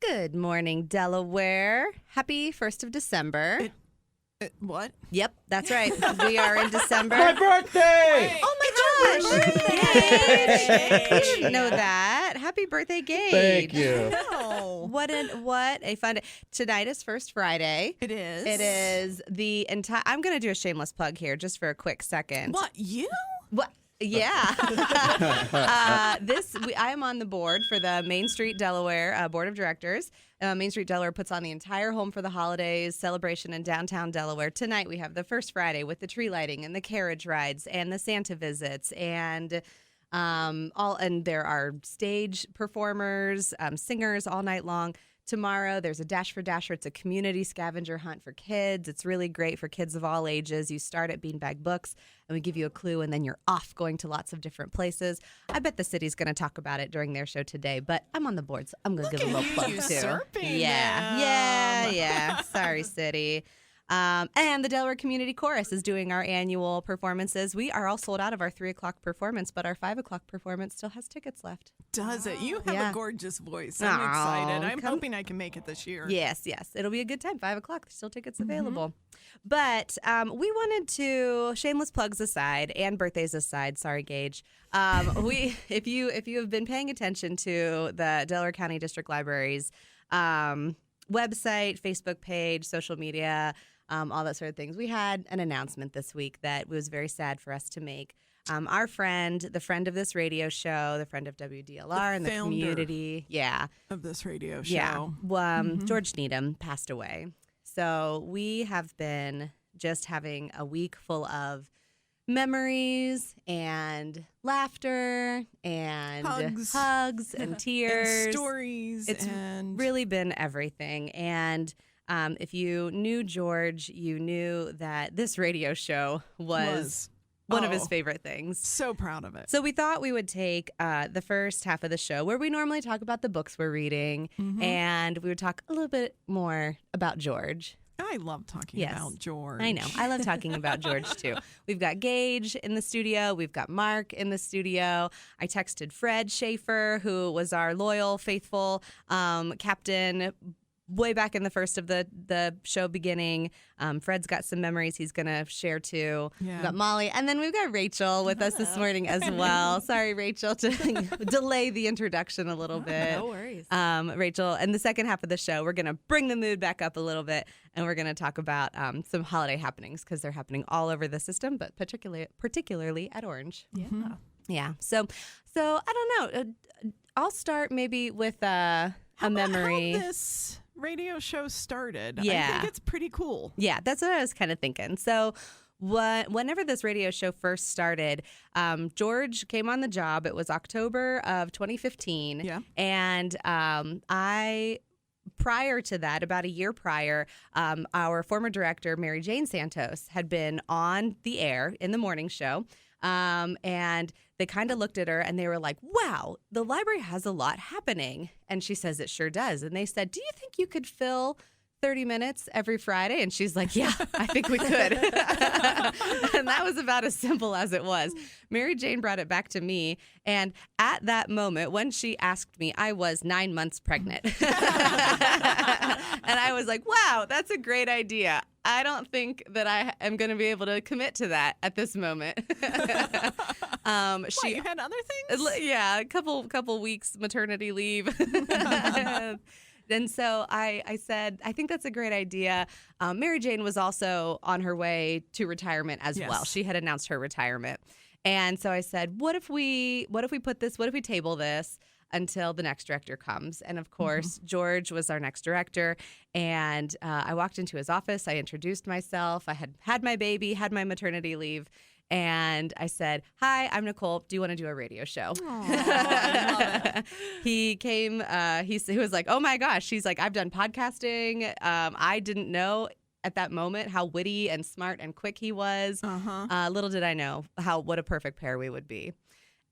Good morning, Delaware. Happy 1st of December. What? Yep, that's right. We are in December. My birthday! Oh my gosh! Gage! You didn't know that. Happy birthday, Gage. Thank you. No. What a fun day. Tonight is First Friday. It is. It is the entire... I'm going to do a shameless plug here just for a quick second. What, you? What? Yeah. I am on the board for the Main Street Delaware Board of Directors. Main Street Delaware puts on the entire Home for the Holidays celebration in downtown Delaware. Tonight we have the First Friday with the tree lighting and the carriage rides and the Santa visits and there are stage performers, singers all night long. Tomorrow, there's a Dash for Dasher. It's a community scavenger hunt for kids. It's really great for kids of all ages. You start at Beanbag Books, and we give you a clue, and then you're off going to lots of different places. I bet the city's going to talk about it during their show today, but I'm on the board, so I'm going to give a little plug, too. Yeah. Sorry, city. And the Delaware Community Chorus is doing our annual performances. We are all sold out of our 3 o'clock performance, but our 5 o'clock performance still has tickets left. Does it? You have a gorgeous voice. I'm excited. I'm hoping I can make it this year. Yes. It'll be a good time. 5 o'clock. There's still tickets available. But we wanted to, shameless plugs aside and birthdays aside, sorry, Gage. If you have been paying attention to the Delaware County District Library's website, Facebook page, social media, all that sort of things. We had an announcement this week that was very sad for us to make. Our friend, the friend of this radio show, the friend of WDLR and the community. Yeah. Of this radio show. Yeah. George Needham passed away. So we have been just having a week full of memories and laughter and hugs and tears. And stories. It's really been everything. And if you knew George, you knew that this radio show was one of his favorite things. So proud of it. So we thought we would take the first half of the show where we normally talk about the books we're reading, and we would talk a little bit more about George. I love talking about George. I know. I love talking about George, too. We've got Gage in the studio. We've got Mark in the studio. I texted Fred Schaefer, who was our loyal, faithful captain way back in the first of the show beginning. Fred's got some memories he's going to share, too. Yeah. We've got Molly. And then we've got Rachel with us this morning as well. Sorry, Rachel, to delay the introduction a little bit. No worries. Rachel, in the second half of the show, we're going to bring the mood back up a little bit, and we're going to talk about some holiday happenings because they're happening all over the system, but particularly at Orange. Yeah. Yeah. So I don't know. I'll start maybe with a memory. How this radio show started. Yeah. I think it's pretty cool. Yeah, that's what I was kind of thinking. So whenever this radio show first started, George came on the job. It was October of 2015. Yeah. And prior to that, about a year prior, our former director, Mary Jane Santos, had been on the air in the morning show. And they kind of looked at her and they were like, wow, the library has a lot happening. And she says, it sure does. And they said, do you think you could fill 30 minutes every Friday? And she's like, yeah, I think we could. And that was about as simple as it was. Mary Jane brought it back to me. And at that moment, when she asked me, I was 9 months pregnant. And I was like, wow, that's a great idea. I don't think that I am going to be able to commit to that at this moment. You had other things? Yeah, a couple weeks maternity leave. And so I said, I think that's a great idea. Mary Jane was also on her way to retirement as well. She had announced her retirement. And so I said, what if we table this until the next director comes? And of course, George was our next director. And I walked into his office. I introduced myself. I had my baby, had my maternity leave. And I said, hi, I'm Nicole. Do you want to do a radio show? I love it. He came, he was like, oh my gosh. He's like, I've done podcasting. I didn't know at that moment how witty and smart and quick he was. Little did I know what a perfect pair we would be.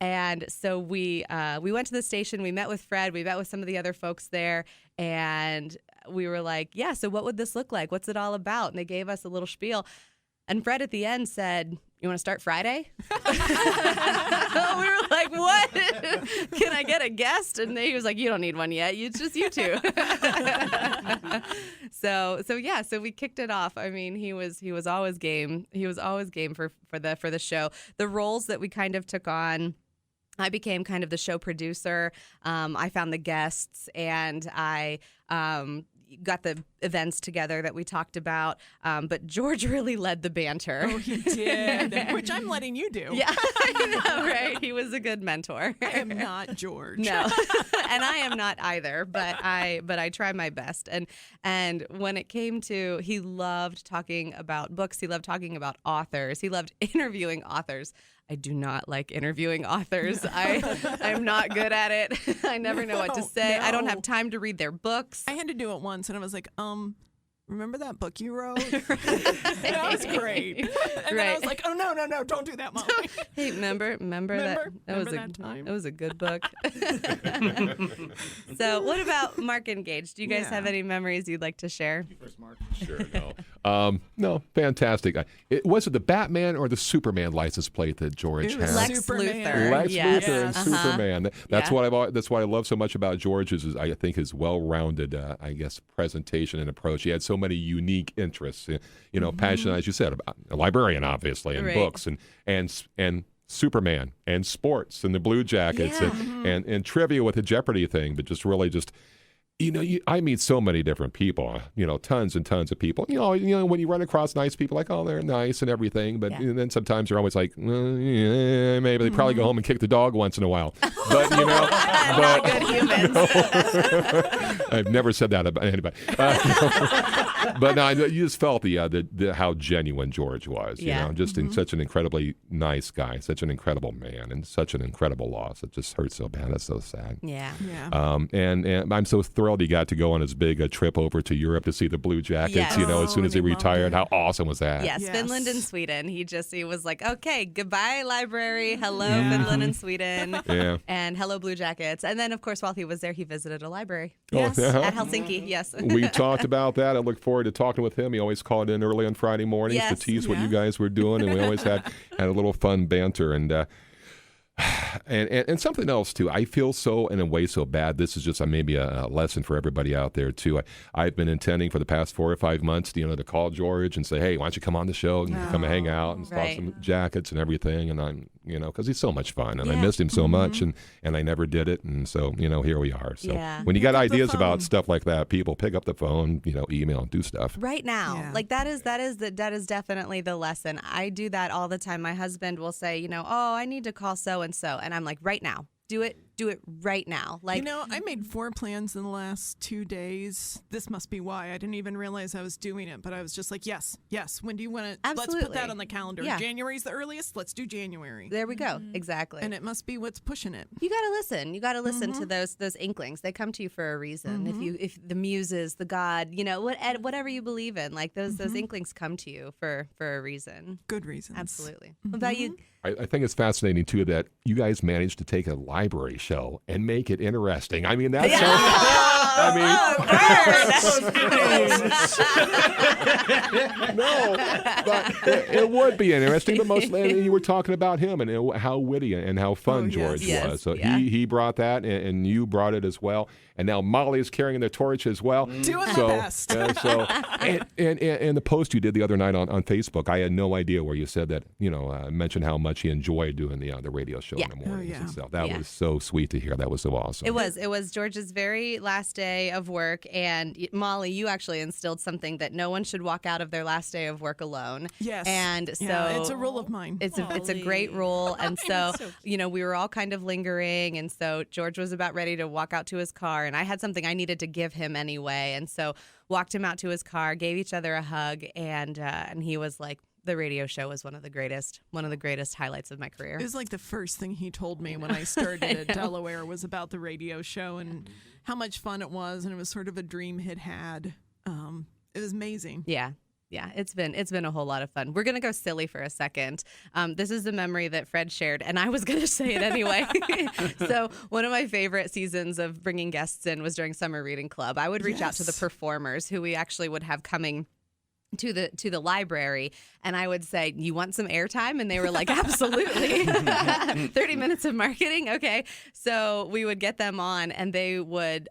And so we went to the station. We met with Fred. We met with some of the other folks there. And we were like, yeah, so what would this look like? What's it all about? And they gave us a little spiel. And Fred at the end said, "You want to start Friday?" We were like, "What? Can I get a guest?" And he was like, "You don't need one yet. It's just you two." So we kicked it off. I mean, he was always game. He was always game for the show. The roles that we kind of took on, I became kind of the show producer. I found the guests, and I got the events together that we talked about. But George really led the banter. Oh, he did, which I'm letting you do. Yeah, I know, right? He was a good mentor. I am not George. No, and I am not either. But I try my best. And when it came to, he loved talking about books. He loved talking about authors. He loved interviewing authors. I do not like interviewing authors. I'm not good at it. I never know what to say. No. I don't have time to read their books. I had to do it once, and I was like, remember that book you wrote? That was great. And then I was like, oh, no, don't do that, Molly. Hey, remember that was that time? It was a good book. So what about Mark and Gage? Do you guys have any memories you'd like to share? First, Mark. Sure, no. No, fantastic. Was it the Batman or the Superman license plate that George had? Lex Luthor. Lex Yes. Luthor and Superman. That's what I love so much about George is I think his well-rounded, presentation and approach. He had so many unique interests. Passionate, as you said, about a librarian, obviously, and books and Superman and sports and the Blue Jackets and trivia with the Jeopardy thing, but I meet so many different people, tons and tons of people. When you run across nice people, like, oh, they're nice and everything, but then sometimes you're always like, maybe they probably go home and kick the dog once in a while. But, Not good humans. I've never said that about anybody. But no, you just felt how genuine George was, in such an incredibly nice guy, such an incredible man, and such an incredible loss. It just hurts so bad. That's so sad. Yeah. And I'm so thrilled he got to go on his big trip over to Europe to see the Blue Jackets, Yes. as soon as he retired. How awesome was that? Yes, Finland and Sweden. He was like, okay, goodbye, library. Hello, Finland and Sweden. Yeah. And hello, Blue Jackets. And then, of course, while he was there, he visited a library. Oh, Yes, yeah. at Helsinki. Yes. We talked about that. I look forward to talking with him. He always called in early on Friday mornings Yes. to tease what you guys were doing, and we always had a little fun banter. And something else, too. I feel so, in a way, so bad. This is just maybe a lesson for everybody out there, too. I've been intending for the past 4 or 5 months, to call George and say, hey, why don't you come on the show and come and hang out and talk some jackets and everything. And I'm, because he's so much fun. And I missed him so much, and I never did it. And so, here we are. So when you got ideas about stuff like that, people pick up the phone, email and do stuff. Right now. Yeah. Like that is definitely the lesson. I do that all the time. My husband will say, oh, I need to call so-and-so. And I'm like, right now. Do it right now. Like, I made 4 plans in the last 2 days. This must be why. I didn't even realize I was doing it, but I was just like, yes. When do you want to? Absolutely. Let's put that on the calendar. Yeah. January's the earliest. Let's do January. there we go. Exactly. And it must be what's pushing it. You gotta listen. You gotta listen to those inklings. They come to you for a reason. If the muses, the God, whatever you believe in, like those inklings come to you for a reason. Good reasons. Absolutely. What about you? I think it's fascinating, too, that you guys managed to take a library show and make it interesting. I mean, that's no, but it would be interesting. But you were talking about him and how witty and how fun George was. So he brought that, and you brought it as well. And now Molly is carrying the torch as well. Doing the best. And the post you did the other night on Facebook, I had no idea where you said that, mentioned how much he enjoyed doing the radio show in the mornings and stuff. That was so sweet to hear. That was so awesome. It was George's very last day of work, and Molly, you actually instilled something that no one should walk out of their last day of work alone. Yes. And so it's a rule of mine. It's a great rule, and so we were all kind of lingering, and so George was about ready to walk out to his car, and I had something I needed to give him anyway, and so walked him out to his car, gave each other a hug, and he was like, the radio show was one of the greatest highlights of my career. It was like the first thing he told me when I started at Delaware was about the radio show and how much fun it was, and it was sort of a dream he'd had. It was amazing. Yeah, it's been a whole lot of fun. We're gonna go silly for a second. This is a memory that Fred shared, and I was gonna say it anyway. So one of my favorite seasons of bringing guests in was during Summer Reading Club. I would reach out to the performers who we actually would have coming to the library, and I would say, you want some airtime? And they were like, absolutely. 30 minutes of marketing, okay. So we would get them on, and they would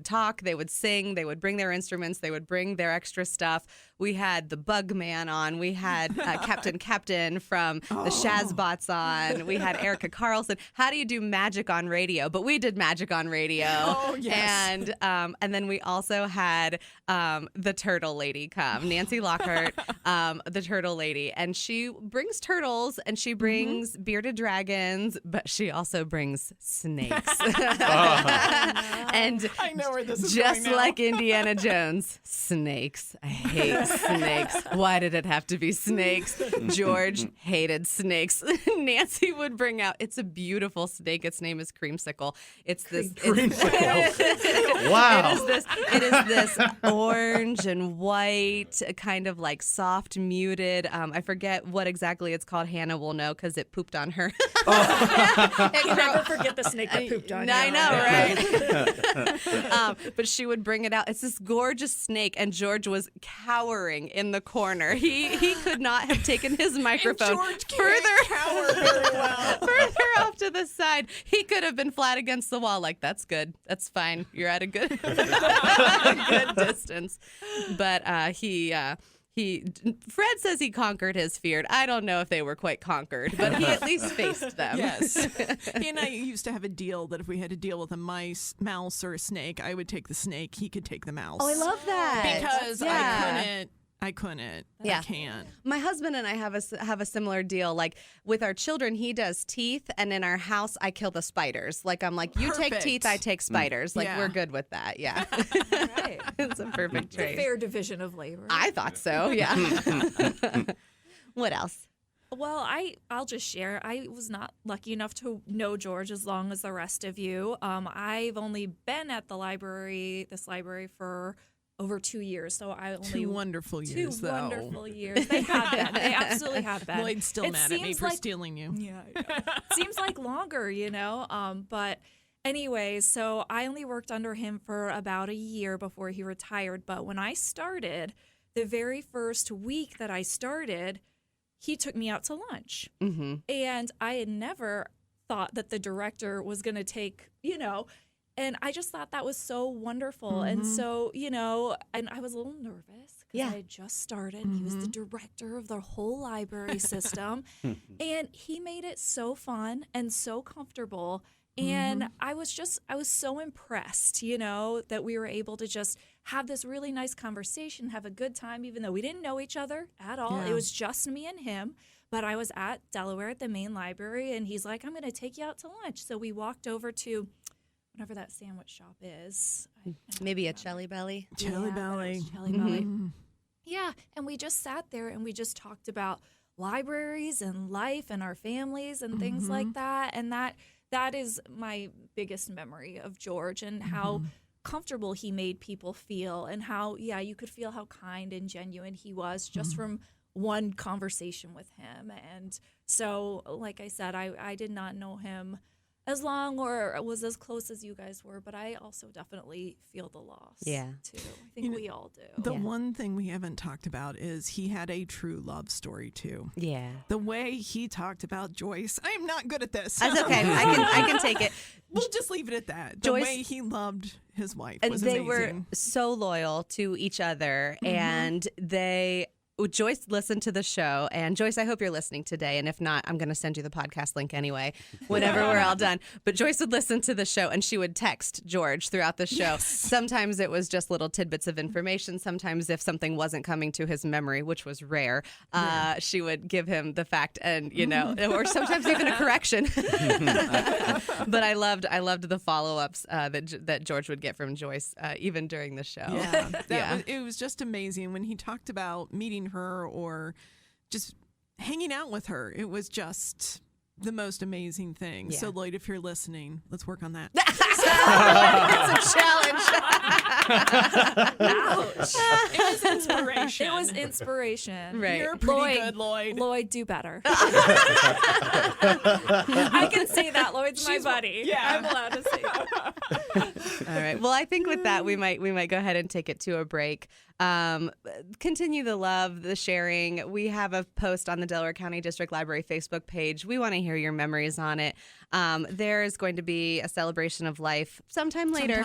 talk, they would sing, they would bring their instruments, they would bring their extra stuff. We had the Bug Man on, we had Captain from the Shazbots on, we had Erica Carlson. How do you do magic on radio? But we did magic on radio. Oh, yes. And then we also had the Turtle Lady come, Nancy Lockhart, the Turtle Lady, and she brings turtles and she brings bearded dragons, but she also brings snakes. And I know where this is just going now. like Indiana Jones, snakes. I hate snakes. Why did it have to be snakes? George hated snakes. Nancy would bring out, it's a beautiful snake. Its name is Creamsicle. It's this. Wow. It is this orange and white, kind of like soft muted. I forget what exactly it's called. Hannah will know because it pooped on her. You never forget the snake that pooped on you. I know, right? But she would bring it out. It's this gorgeous snake, and George was cowering in the corner. He could not have taken his microphone further off to the side. He could have been flat against the wall. Like, that's good. That's fine. You're at a good good distance. But Fred says he conquered his fear. I don't know if they were quite conquered, but he at least faced them. Yes. He and I used to have a deal that if we had to deal with a mouse, or a snake, I would take the snake. He could take the mouse. Oh, I love that. Because I couldn't. Yeah. I can't. My husband and I have a similar deal. Like with our children, he does teeth, and in our house, I kill the spiders. Like I'm like, you take Perfect. teeth, I take spiders. Like Yeah. we're good with that. Yeah, Right. it's a perfect It's a trade. fair division of labor. I thought so. Yeah. What else? Well, I'll just share. I was not lucky enough to know George as long as the rest of you. I've only been at this library for over 2 years, so I only 2 wonderful years, two though. wonderful years. They have been. They absolutely have been. Lloyd's still It mad at me seems for like- stealing you. Yeah, I know. Seems like longer, But anyways, so I only worked under him for about a year before he retired. But when I started, the very first week that I started, he took me out to lunch. Mm-hmm. And I had never thought that the director was going to take, and I just thought that was so wonderful. And so, and I was a little nervous because Yeah. I had just started. He was the director of the whole library system. And he made it so fun and so comfortable. And I was so impressed, that we were able to just have this really nice conversation, have a good time, even though we didn't know each other at all. Yeah. It was just me and him. But I was at Delaware at the main library, and he's like, I'm going to take you out to lunch. So we walked over to whatever that sandwich shop is. Maybe a Jelly Belly. Jelly Belly. Jelly Belly. Yeah, and we just sat there and we just talked about libraries and life and our families and things like that. And that is my biggest memory of George, and how comfortable he made people feel, and how, you could feel how kind and genuine he was just from one conversation with him. And so, like I said, I did not know him as long or was as close as you guys were, but I also definitely feel the loss. Yeah. Too. I think we all do. The one thing we haven't talked about is he had a true love story too. Yeah. The way he talked about Joyce, I am not good at this. That's okay. I can take it. We'll just leave it at that. Joyce- The way he loved his wife And was they amazing. were so loyal to each other, and Joyce listened to the show, and Joyce, I hope you're listening today, and if not, I'm going to send you the podcast link anyway, whenever we're all done. But Joyce would listen to the show, and she would text George throughout the show. Yes. Sometimes it was just little tidbits of information. Sometimes if something wasn't coming to his memory, which was rare, she would give him the fact, and or sometimes even a correction. But I loved the follow-ups that George would get from Joyce, even during the show. Yeah, it was just amazing when he talked about meeting her or just hanging out with her. It was just the most amazing thing. Yeah. So Lloyd, if you're listening, let's work on that. It's a challenge. Ouch. It was inspiration. It was inspiration. Right. You're pretty good, Lloyd. Lloyd, do better. I can say that. Lloyd's my buddy. Yeah. I'm allowed to say that. All right. Well, I think with that, we might go ahead and take it to a break. Continue the love, the sharing. We have a post on the Delaware County District Library Facebook page. We want to hear your memories on it. There is going to be a celebration of life sometime later.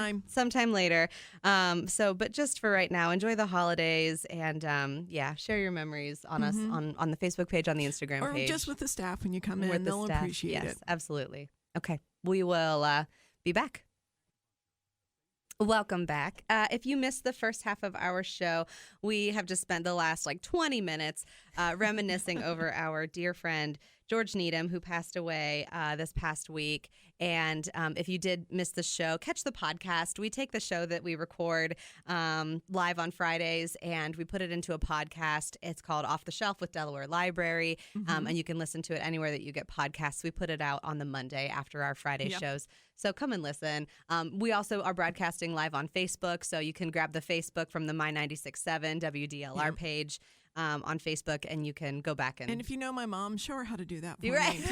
But just for right now, enjoy the holidays and share your memories on us on the Facebook page, on the Instagram Or page. just with the staff when you come With in. the They'll staff. appreciate yes, it. absolutely. Okay. We will be back. Welcome back. If you missed the first half of our show, we have just spent the last 20 minutes reminiscing over our dear friend George Needham, who passed away this past week. And if you did miss the show, catch the podcast. We take the show that we record live on Fridays and we put it into a podcast. It's called Off the Shelf with Delaware Library, and you can listen to it anywhere that you get podcasts. We put it out on the Monday after our Friday shows. So come and listen. We also are broadcasting live on Facebook, so you can grab the Facebook from the My 96.7 WDLR page on Facebook, and you can go back and. And if you know my mom, show her how to do that for You're right. me.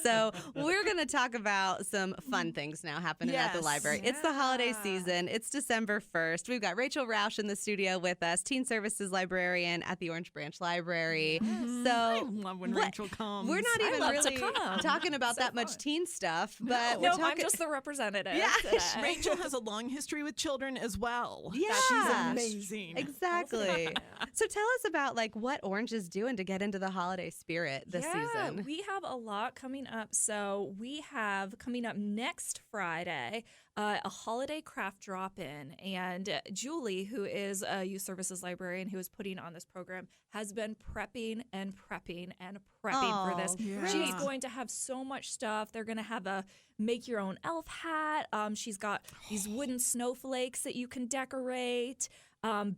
So we're going to talk about some fun things now happening at the Yes. library. It's the holiday season. It's December 1st. We've got Rachel Rausch in the studio with us, Teen Services Librarian at the Orange Branch Library. So I love when Rachel comes. we're not even love to really come. talking about So that much fun. teen stuff, but No, we're talking. I'm just the representative. Yeah. today. Rachel has a long history with children as well. Yeah. She's amazing. Exactly. So tell us about what Orange is doing to get into the holiday spirit this season. We have a lot coming up. So we have coming up next Friday a holiday craft drop-in. And Julie, who is a youth services librarian who is putting on this program, has been prepping for this. yeah. She's going to have so much stuff. They're going to have a make-your-own elf hat. She's got these wooden snowflakes that you can decorate.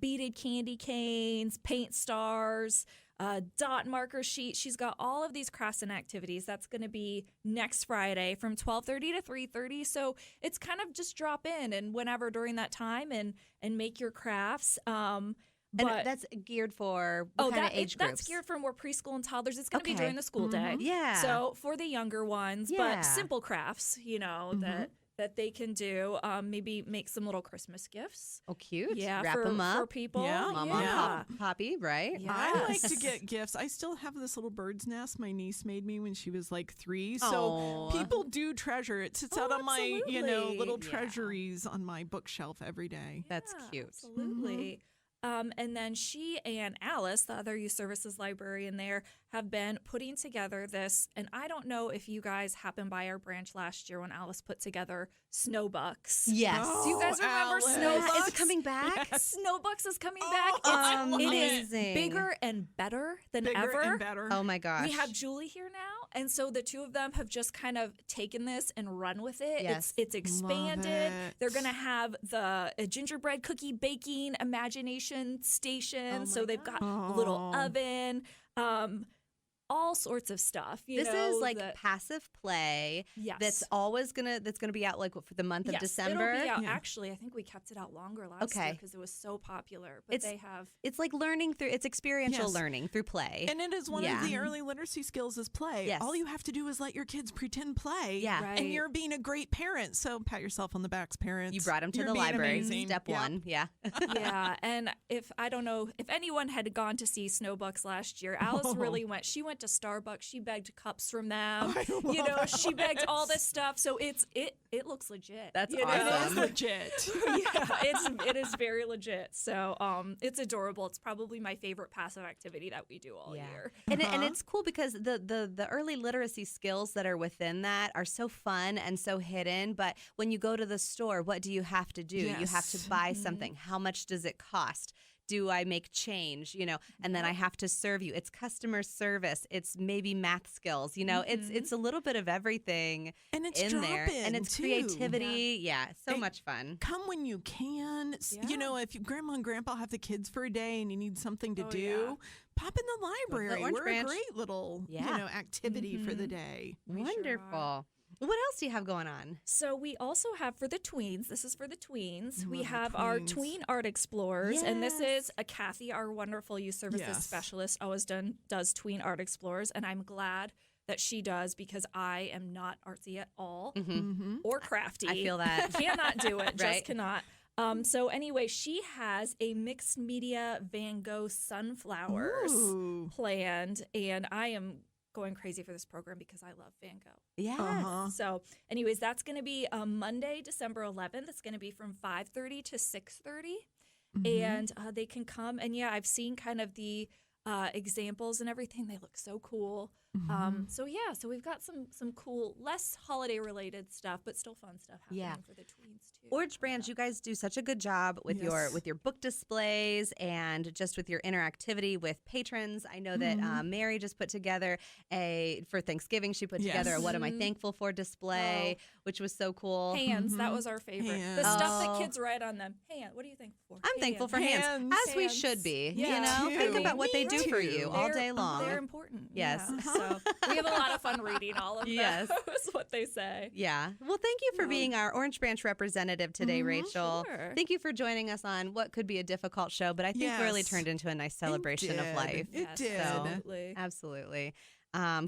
Beaded candy canes, paint stars, dot marker sheet. She's got all of these crafts and activities. That's going to be next Friday from 12:30 to 3:30. So it's kind of just drop in and whenever during that time and make your crafts. And that's geared for what kind of age groups? That's geared for more preschool and toddlers. It's going to be Okay. during the school day. Yeah. So for the younger ones, Yeah. but simple crafts, that they can do. Maybe make some little Christmas gifts. Oh, cute. Yeah, Wrap for, them up. for people. Yeah. Mama yeah. and Poppy, right? Yeah. I like to Yes. get gifts. I still have this little bird's nest my niece made me when she was 3. Aw. So people do treasure it. Sits Oh, out on my, absolutely. little Yeah. treasuries on my bookshelf every day. That's cute. Absolutely. And then she and Alice, the other youth services librarian there, have been putting together this. And I don't know if you guys happened by our branch last year when Alice put together Snowbucks. Yes. Do you guys remember Alice. Snowbucks? Is it coming back? Snowbucks is coming Oh, back. I love It it. is bigger and better than Bigger ever. and better. Oh my gosh. We have Julie here now, and so the two of them have just kind of taken this and run with it. Yes. It's expanded. it. They're gonna have the gingerbread cookie baking imagination station. Oh so my they've got God. a little Oh. oven, all sorts of stuff. This is passive play yes. that's gonna be out for the month of Yes, December. It'll be out. Yeah. Actually, I think we kept it out longer last year Okay. because it was so popular. But It's- they have It's like learning through. It's experiential Yes. learning through play. And it is one Yeah. of the early literacy skills is play. Yes. All you have to do is let your kids pretend play. Yeah. Right. And you're being a great parent. So pat yourself on the back, parents. You brought them to You're the being library. amazing. Step Yep. one. Yeah. yeah, and I don't know if anyone had gone to see Snowbucks last year, Alice really went. She went to Starbucks. She begged cups from them. I love She begged it. all this stuff. So it looks legit. That's you know? It awesome. is legit. Yeah, it is very legit. So it's adorable. It's probably my favorite passive activity that we do all year. And it's cool because the early literacy skills that are within that are so fun and so hidden. But when you go to the store, what do you have to do? You have to Yes. buy something. How much does it cost? Do I make change? And then I have to serve you. It's customer service. It's maybe math skills. It's a little bit of everything And it's in there, and drop-in, it's too. creativity. Yeah, so And much fun. Come when you can. Yeah. If grandma and grandpa have the kids for a day and you need something to Oh, do, yeah. pop in the library. Orange We're Branch. a great little Yeah. activity for the day. We sure Wonderful. What else do you have going on? So we also have for the tweens, this is for the tweens, we love the have our tweens. Tween Art Explorers. And this Yes. is a Kathy, our wonderful youth services Yes. specialist, always does Tween Art Explorers. And I'm glad that she does because I am not artsy at all or crafty. I feel that. Cannot do it, Right. just cannot. So anyway, she has a mixed media Van Gogh sunflowers Ooh. planned. And I am going crazy for this program because I love Van Gogh. Yes. Uh-huh. So, anyways, that's going to be Monday, December 11th. It's going to be from 5:30 to 6:30, and they can come. And yeah, I've seen kind of the examples and everything. They look so cool. So yeah, so we've got some cool, less holiday related stuff, but still fun stuff happening Yeah. for the tweens too. Orange Branch, you guys do such a good job with Yes. your book displays and just with your interactivity with patrons. I know that Mary just put together for Thanksgiving. She put together a Yes. "What Am I Thankful For" display, which was so cool. Hands, that was our favorite. Hands. The stuff Oh. that kids write on them. Hand, what are you thankful for? I'm thankful for hands, Hands. as we Hands. should be. Yeah, you know, think too. about what they Me do for you too. all day long. They're important. Yes. Yeah. So we have a lot of fun reading all of Yes. those, what they say. Yeah. Well, thank you for being our Orange Branch representative today, Rachel. Sure. Thank you for joining us on what could be a difficult show, but I think really Yes. turned into a nice celebration of did. life. It Yes, did. absolutely. Absolutely.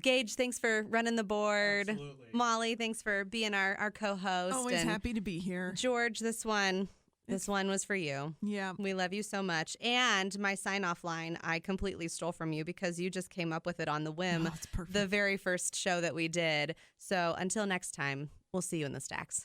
Gage, thanks for running the board. Absolutely. Molly, thanks for being our co-host. Always and happy to be here. George, this one was for you. Yeah. We love you so much. And my sign-off line, I completely stole from you because you just came up with it on the whim Oh, it's perfect. the very first show that we did. So until next time, we'll see you in the stacks.